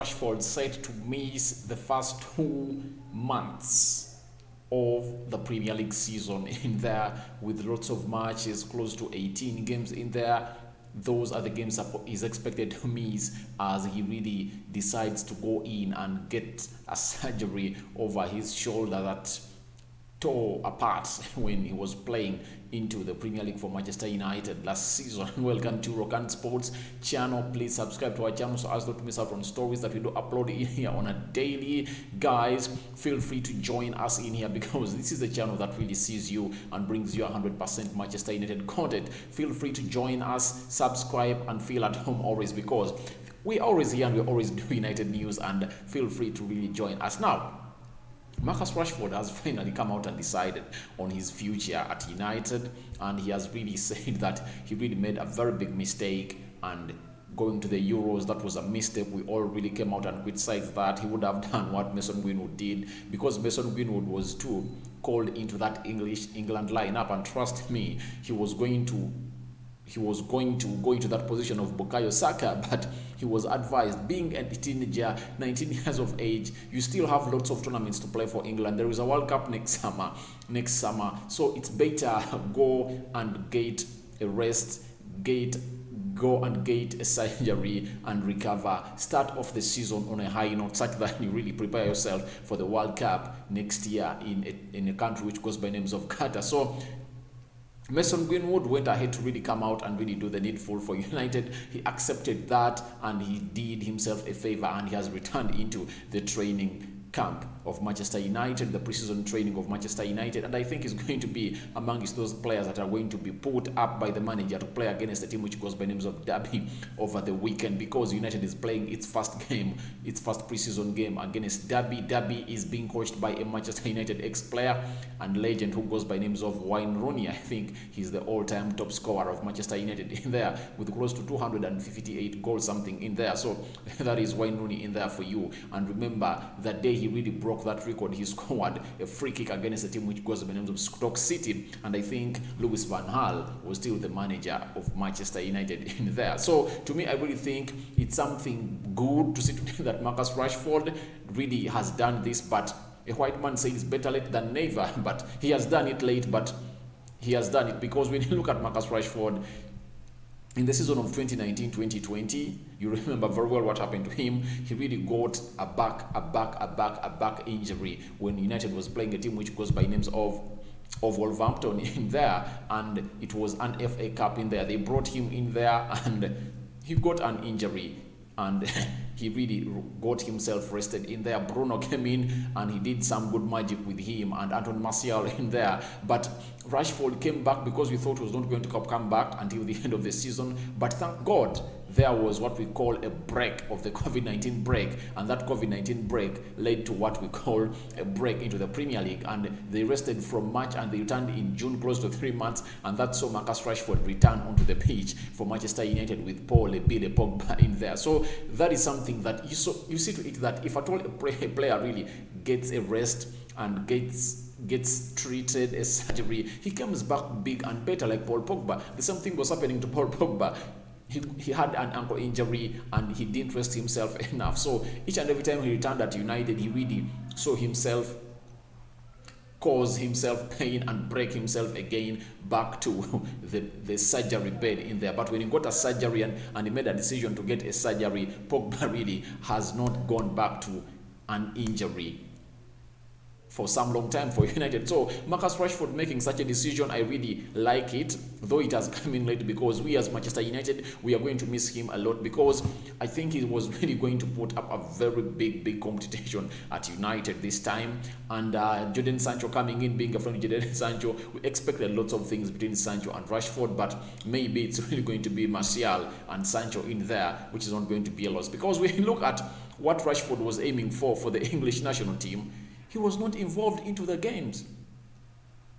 Rashford set to miss the first 2 months of the Premier League season in there, with lots of matches, close to 18 games in there. Those are the games that he's expected to miss as he really decides to go in and get a surgery over his shoulder that tore apart when he was playing into the Premier League for Manchester United last season. Welcome to Rokani Sports channel. Please subscribe to our channel so as not to miss out on stories that we do upload in here on a daily. Guys, feel free to join us in here because this is the channel that really sees you and brings you 100% Manchester United content. Feel free to join us, subscribe, and feel at home always because we're always here and we always do United news, and feel free to really join us. Now, Marcus Rashford has finally come out and decided on his future at United, and he has really said that he really made a very big mistake, and going to the Euros, that was a mistake. We all really came out and criticized that. He would have done what Mason Greenwood did, because Mason Greenwood was too called into that England lineup, and trust me, he was going to go into that position of Bukayo Saka, but he was advised, being a teenager, 19 years of age, you still have lots of tournaments to play for England. There is a World Cup next summer, so it's better go and get a rest, go and get a surgery and recover. Start off the season on a high note such that you really prepare yourself for the World Cup next year in a country which goes by names of Qatar. So Mason Greenwood went ahead to really come out and really do the needful for United. He accepted that and he did himself a favor, and he has returned into the training camp of Manchester United, the preseason training of Manchester United, and I think he's going to be amongst those players that are going to be put up by the manager to play against a team which goes by names of Derby over the weekend, because United is playing its first preseason game against Derby. Derby is being coached by a Manchester United ex-player and legend who goes by names of Wayne Rooney. I think he's the all-time top scorer of Manchester United in there with close to 258 goals something in there. So that is Wayne Rooney in there for you. And remember, that day he really broke that record. He scored a free kick against a team which goes by the names of Stoke City, and I think Louis van Gaal was still the manager of Manchester United in there. So to me, I really think it's something good to see that Marcus Rashford really has done this, but a white man says better late than never, but he has done it late, but he has done it, because when you look at Marcus Rashford in the season of 2019-2020, you remember very well what happened to him. He really got a back injury when United was playing a team which goes by names of Wolverhampton in there, and it was an FA Cup in there. They brought him in there and he got an injury, and he really got himself rested in there. Bruno came in and he did some good magic with him, and Anton Martial in there. But Rashford came back because we thought he was not going to come back until the end of the season. But thank God there was what we call a break of the COVID-19 break, and that COVID-19 break led to what we call a break into the Premier League, and they rested from March and they returned in June, close to 3 months, and that's so Marcus Rashford returned onto the pitch for Manchester United with Paul Pogba in there. So that is something that you see to it, that if at all a player really gets a rest and gets treated a surgery, he comes back big and better, like Paul Pogba. The same thing was happening to Paul Pogba. He had an ankle injury and he didn't rest himself enough. So each and every time he returned at United, he really saw himself cause himself pain and break himself again back to the surgery bed in there. But when he got a surgery and he made a decision to get a surgery, Pogba really has not gone back to an injury for some long time for United. So Marcus Rashford making such a decision, I really like it, though it has come in late, because we as Manchester United, we are going to miss him a lot, because I think he was really going to put up a very big competition at United this time. And Jadon Sancho coming in, being a friend of Jadon Sancho, we expected lots of things between Sancho and Rashford, but maybe it's really going to be Martial and Sancho in there, which is not going to be a loss, because when you look at what Rashford was aiming for the English national team, he was not involved into the games.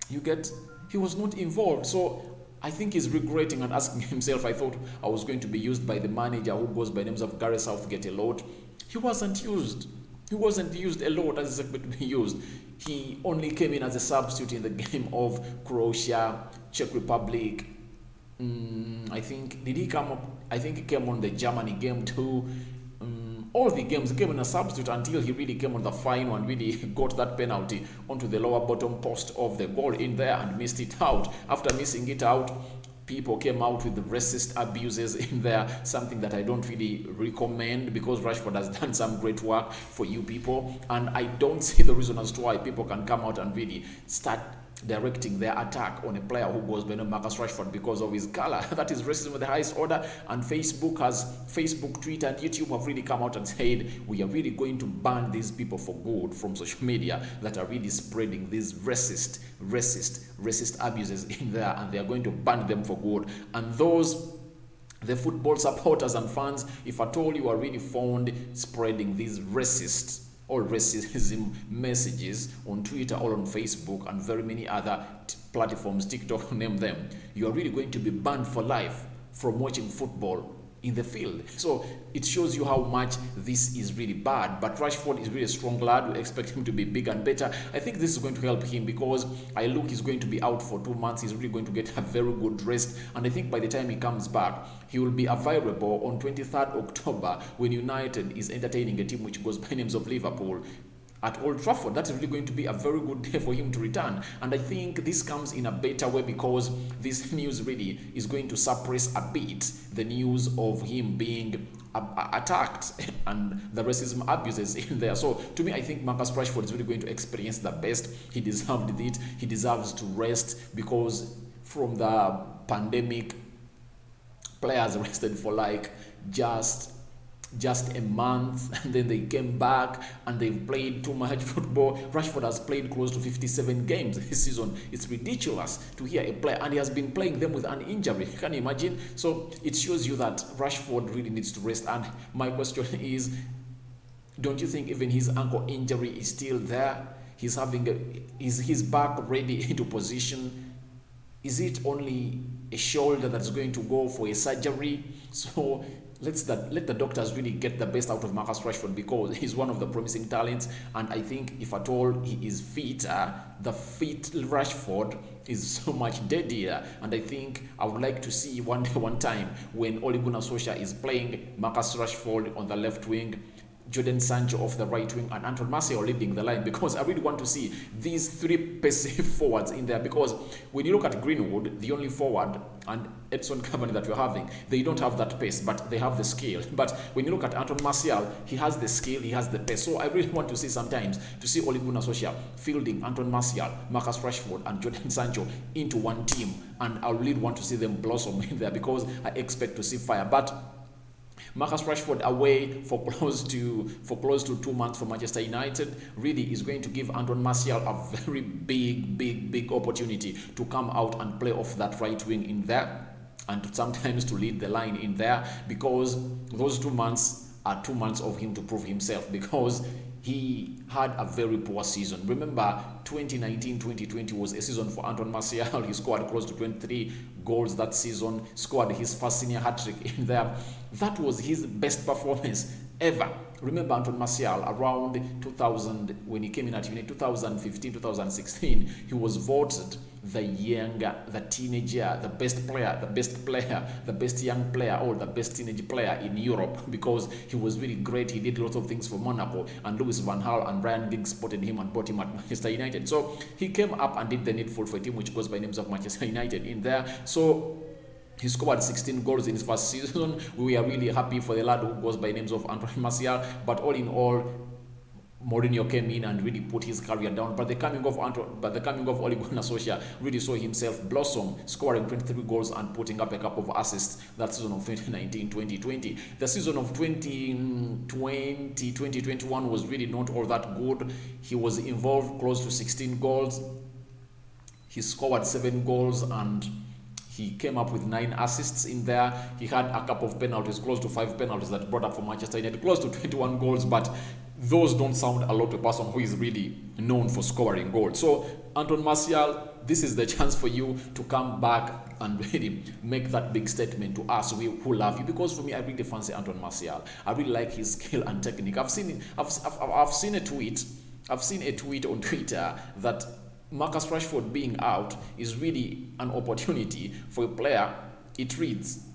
You get? He was not involved. So I think he's regretting and asking himself, I thought I was going to be used by the manager who goes by names of Gareth Southgate a lot. He wasn't used. He wasn't used a lot as expected to be used. He only came in as a substitute in the game of Croatia, Czech Republic. I think, did he come up? I think he came on the Germany game too. all the games he came in a substitute until he really came on the final and really got that penalty onto the lower bottom post of the goal in there and missed it out. After missing it out, people came out with the racist abuses in there, something that I don't really recommend, because Rashford has done some great work for you people, and I don't see the reason as to why people can come out and really start directing their attack on a player who goes by the name Marcus Rashford because of his color. That is racism of the highest order. And Facebook, Twitter, and YouTube have really come out and said, we are really going to ban these people for good from social media that are really spreading these racist abuses in there, and they are going to ban them for good. And the football supporters and fans, if at all you are really found spreading these racism messages on Twitter or on Facebook and very many other platforms, TikTok, name them, you are really going to be banned for life from watching football in the field. So it shows you how much this is really bad. But Rashford is really a strong lad. We expect him to be big and better. I think this is going to help him, because he's going to be out for 2 months. He's really going to get a very good rest, and I think by the time he comes back, he will be available on 23rd October when United is entertaining a team which goes by names of Liverpool at Old Trafford. That is really going to be a very good day for him to return. And I think this comes in a better way, because this news really is going to suppress a bit the news of him being attacked and the racism abuses in there. So to me, I think Marcus Rashford is really going to experience the best. He deserved it. He deserves to rest, because from the pandemic, players rested for like just a month, and then they came back and they've played too much football. Rashford has played close to 57 games this season. It's ridiculous to hear a player, and he has been playing them with an injury. Can you imagine? So it shows you that Rashford really needs to rest. And my question is, don't you think even his ankle injury is still there? Is his back ready into position? Is it only a shoulder that's going to go for a surgery? So let the doctors really get the best out of Marcus Rashford, because he's one of the promising talents. And I think if at all he is fit, the fit Rashford is so much deadier. And I think I would like to see one time when Ole Gunnar Solskjaer is playing Marcus Rashford on the left wing, Jadon Sancho off the right wing, and Anton Martial leading the line, because I really want to see these three passive forwards in there. Because when you look at Greenwood, the only forward, and Edson Cavani that we're having, they don't have that pace, but they have the skill. But when you look at Anton Martial, he has the skill, he has the pace. So I really want to see sometimes Ole Gunnar Solskjaer fielding Anton Martial, Marcus Rashford, and Jadon Sancho into one team, and I really want to see them blossom in there, because I expect to see fire. But Marcus Rashford away for close to 2 months from Manchester United really is going to give Anton Martial a very big opportunity to come out and play off that right wing in there, and sometimes to lead the line in there, because those 2 months are 2 months of him to prove himself, because he had a very poor season. Remember, 2019-2020 was a season for Anton Martial. He scored close to 23 goals that season, scored his first senior hat-trick in there. That was his best performance ever. Remember Anton Martial around 2000, when he came in at United, 2015, 2016, he was voted the teenager, the best young player, or the best teenage player in Europe, because he was really great. He did lots of things for Monaco, and Louis van Gaal and Ryan Giggs spotted him and bought him at Manchester United. So he came up and did the needful for a team which goes by names of Manchester United in there. So he scored 16 goals in his first season. We are really happy for the lad who goes by names of Anton Martial. But all in all, Mourinho came in and really put his career down. But the coming of Ole Gunnar Solskjaer really saw himself blossom, scoring 23 goals and putting up a couple of assists that season of 2019-2020. The season of 2020-2021 was really not all that good. He was involved close to 16 goals. He scored 7 goals and he came up with 9 assists in there. He had a couple of penalties, close to 5 penalties that brought up for Manchester United, close to 21 goals, but those don't sound a lot to a person who is really known for scoring goals. So, Anton Martial, this is the chance for you to come back and really make that big statement to us who love you. Because for me, I really fancy Anton Martial. I really like his skill and technique. I've seen a tweet on Twitter that Marcus Rashford being out is really an opportunity for a player. It reads,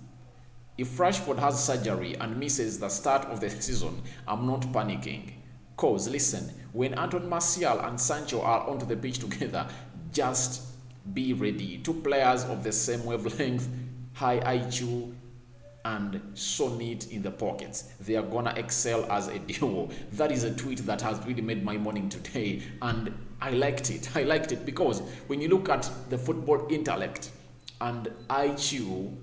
If Rashford has surgery and misses the start of the season, I'm not panicking. Cause listen, when Anton Martial and Sancho are onto the pitch together, just be ready. Two players of the same wavelength, high IQ, and so neat in the pockets. They are gonna excel as a duo. That is a tweet that has really made my morning today, and I liked it. I liked it because when you look at the football intellect and IQ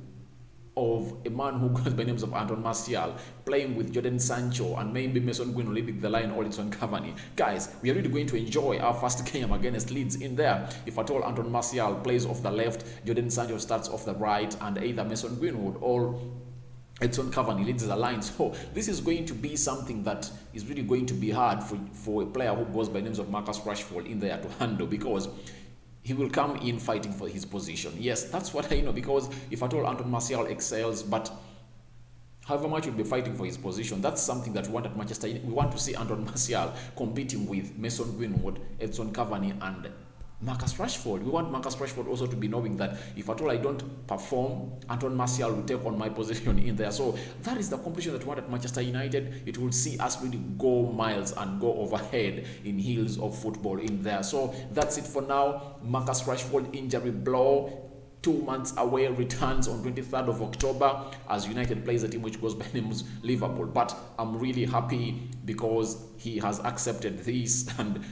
of a man who goes by the names of Anton Martial playing with Jadon Sancho and maybe Mason Greenwood leading the line, or Edinson Cavani. Guys, we are really going to enjoy our first game against Leeds in there. If at all Anton Martial plays off the left, Jadon Sancho starts off the right, and either Mason Greenwood or Edinson Cavani leads the line. So this is going to be something that is really going to be hard for a player who goes by the names of Marcus Rashford in there to handle, because he will come in fighting for his position. Yes, that's what I know, because if at all Anton Martial excels, but however much he'll be fighting for his position, that's something that we want at Manchester United. We want to see Anton Martial competing with Mason Greenwood, Edinson Cavani, and Marcus Rashford. We want Marcus Rashford also to be knowing that if at all I don't perform, Anton Martial will take on my position in there. So that is the competition that we want at Manchester United. It will see us really go miles and go overhead in hills of football in there. So that's it for now. Marcus Rashford injury blow. 2 months away, returns on 23rd of October as United plays a team which goes by the name of Liverpool. But I'm really happy because he has accepted this, and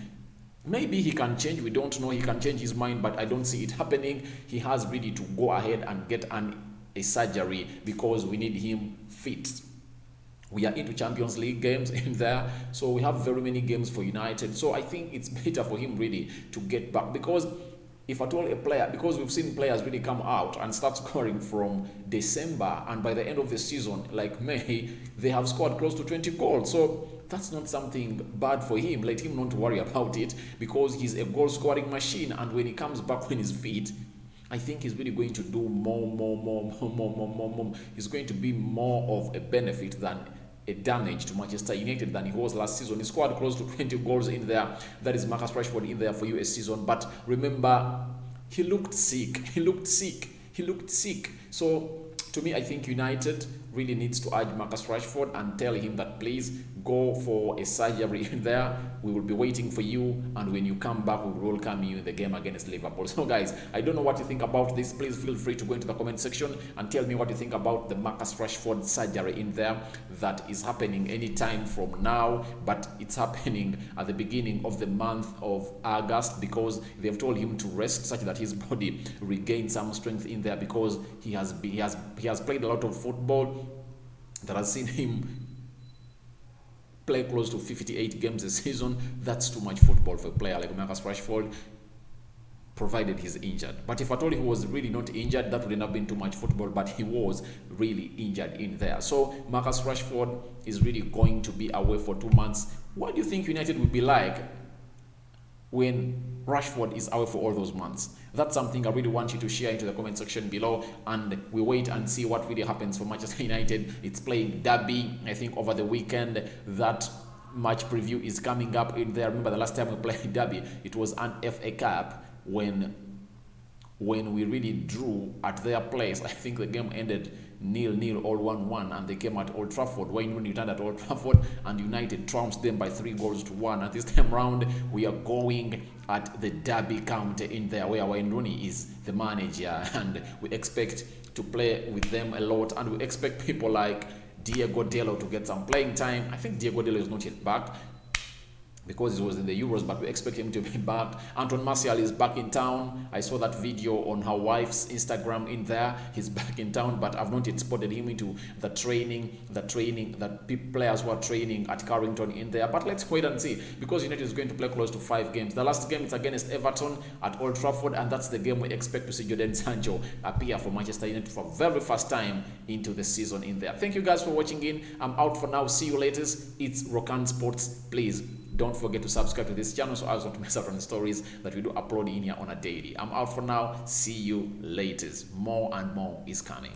maybe he can change. We don't know. He can change his mind, but I don't see it happening. He has really to go ahead and get a surgery because we need him fit. We are into Champions League games in there, so we have very many games for United. So I think it's better for him really to get back, because if at all a player, because we've seen players really come out and start scoring from December, and by the end of the season, like May, they have scored close to 20 goals. So that's not something bad for him. Let him not worry about it, because he's a goal scoring machine, and when he comes back when he's fit, I think he's really going to do more. He's going to be more of a benefit than a damage to Manchester United than he was last season. He scored close to 20 goals in there. That is Marcus Rashford in there for you a season. But remember, he looked sick. So to me, I think United really needs to urge Marcus Rashford and tell him that please go for a surgery in there. We will be waiting for you, and when you come back, we will welcome you in the game against Liverpool. So guys, I don't know what you think about this. Please feel free to go into the comment section and tell me what you think about the Marcus Rashford surgery in there that is happening anytime from now, but it's happening at the beginning of the month of August, because they've told him to rest such that his body regains some strength in there, because he has played a lot of football that has seen him play close to 58 games a season. That's too much football for a player like Marcus Rashford, provided he's injured. But if at all he was really not injured, that wouldn't have been too much football, but he was really injured in there. So Marcus Rashford is really going to be away for 2 months. What do you think United will be like when Rashford is away for all those months? That's something I really want you to share into the comment section below, and we wait and see what really happens for Manchester United. It's playing Derby, I think, over the weekend. That match preview is coming up in there. Remember the last time we played Derby, it was an FA Cup when we really drew at their place. I think the game ended 0-0 or 1-1, and they came at Old Trafford. Wayne Rooney returned at Old Trafford, and United trounced them by 3-1. And this time round, we are going at the Derby County in there, where Wayne Rooney is the manager, and we expect to play with them a lot, and we expect people like Diego Dello to get some playing time. I think Diego Dello is not yet back, because it was in the Euros, but we expect him to be back. Anton Martial is back in town. I saw that video on her wife's Instagram in there. He's back in town, but I've not yet spotted him into the training that players who are training at Carrington in there. But let's wait and see, because United is going to play close to 5 games. The last game is against Everton at Old Trafford, and that's the game we expect to see Jadon Sancho appear for Manchester United for the very first time into the season in there. Thank you guys for watching in. I'm out for now. See you later. It's Rokani Sports. Please don't forget to subscribe to this channel so as not to miss out on the stories that we do upload in here on a daily. I'm out for now. See you later. More and more is coming.